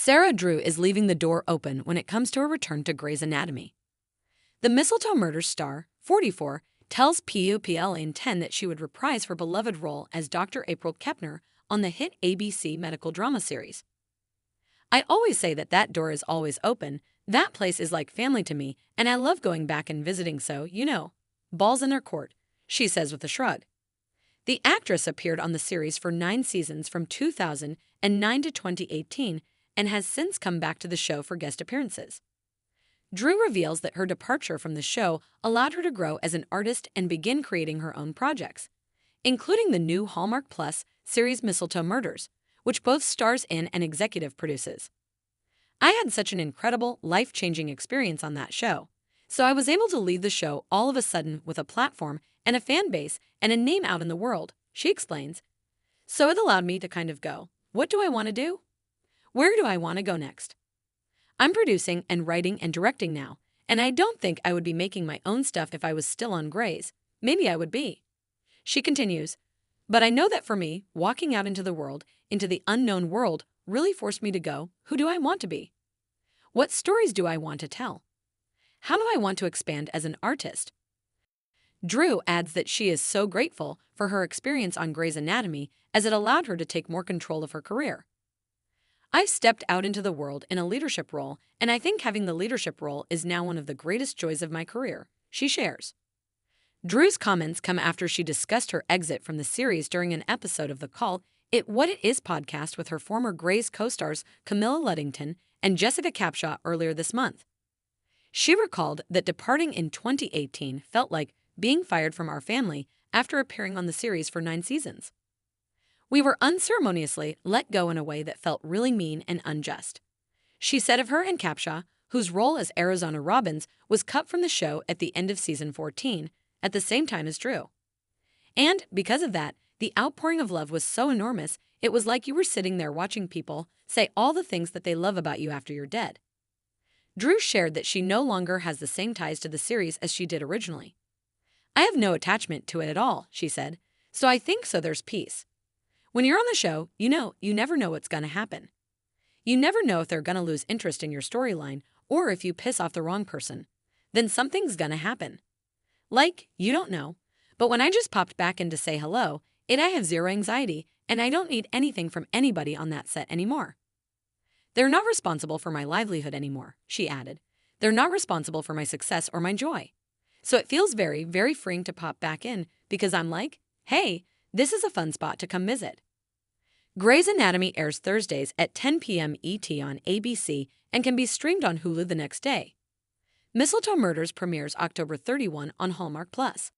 Sarah Drew is leaving the door open when it comes to her return to Grey's Anatomy. The Mistletoe Murders star, 44, tells People in 10 that she would reprise her beloved role as Dr. April Kepner on the hit ABC medical drama series. "I always say that door is always open. That place is like family to me, and I love going back and visiting, so, balls in their court," she says with a shrug. The actress appeared on the series for 9 seasons from 2009 to 2018 and has since come back to the show for guest appearances. Drew reveals that her departure from the show allowed her to grow as an artist and begin creating her own projects, including the new Hallmark Plus series Mistletoe Murders, which both stars in and executive produces. "I had such an incredible, life-changing experience on that show, so I was able to leave the show all of a sudden with a platform and a fan base and a name out in the world," she explains. "So it allowed me to kind of go, what do I want to do? Where do I want to go next? I'm producing and writing and directing now, and I don't think I would be making my own stuff if I was still on Grey's. Maybe I would be." She continues, "But I know that for me, walking out into the world, into the unknown world, really forced me to go, who do I want to be? What stories do I want to tell? How do I want to expand as an artist?" Drew adds that she is so grateful for her experience on Grey's Anatomy as it allowed her to take more control of her career. "I've stepped out into the world in a leadership role, and I think having the leadership role is now one of the greatest joys of my career," she shares. Drew's comments come after she discussed her exit from the series during an episode of the Call It What It Is podcast with her former Grey's co-stars Camilla Luddington and Jessica Capshaw earlier this month. She recalled that departing in 2018 felt like being fired from our family after appearing on the series for 9 seasons. "We were unceremoniously let go in a way that felt really mean and unjust," she said of her and Capshaw, whose role as Arizona Robbins was cut from the show at the end of season 14, at the same time as Drew. "And because of that, the outpouring of love was so enormous, it was like you were sitting there watching people say all the things that they love about you after you're dead." Drew shared that she no longer has the same ties to the series as she did originally. "I have no attachment to it at all," she said, "so I think there's peace. When you're on the show, you never know what's going to happen. You never know if they're going to lose interest in your storyline or if you piss off the wrong person. Then something's going to happen. You don't know. But when I just popped back in to say hello, I have zero anxiety, and I don't need anything from anybody on that set anymore. They're not responsible for my livelihood anymore," she added. "They're not responsible for my success or my joy. So it feels very, very freeing to pop back in because I'm like, hey, this is a fun spot to come visit." Grey's Anatomy airs Thursdays at 10 p.m. ET on ABC and can be streamed on Hulu the next day. Mistletoe Murders premieres October 31 on Hallmark Plus.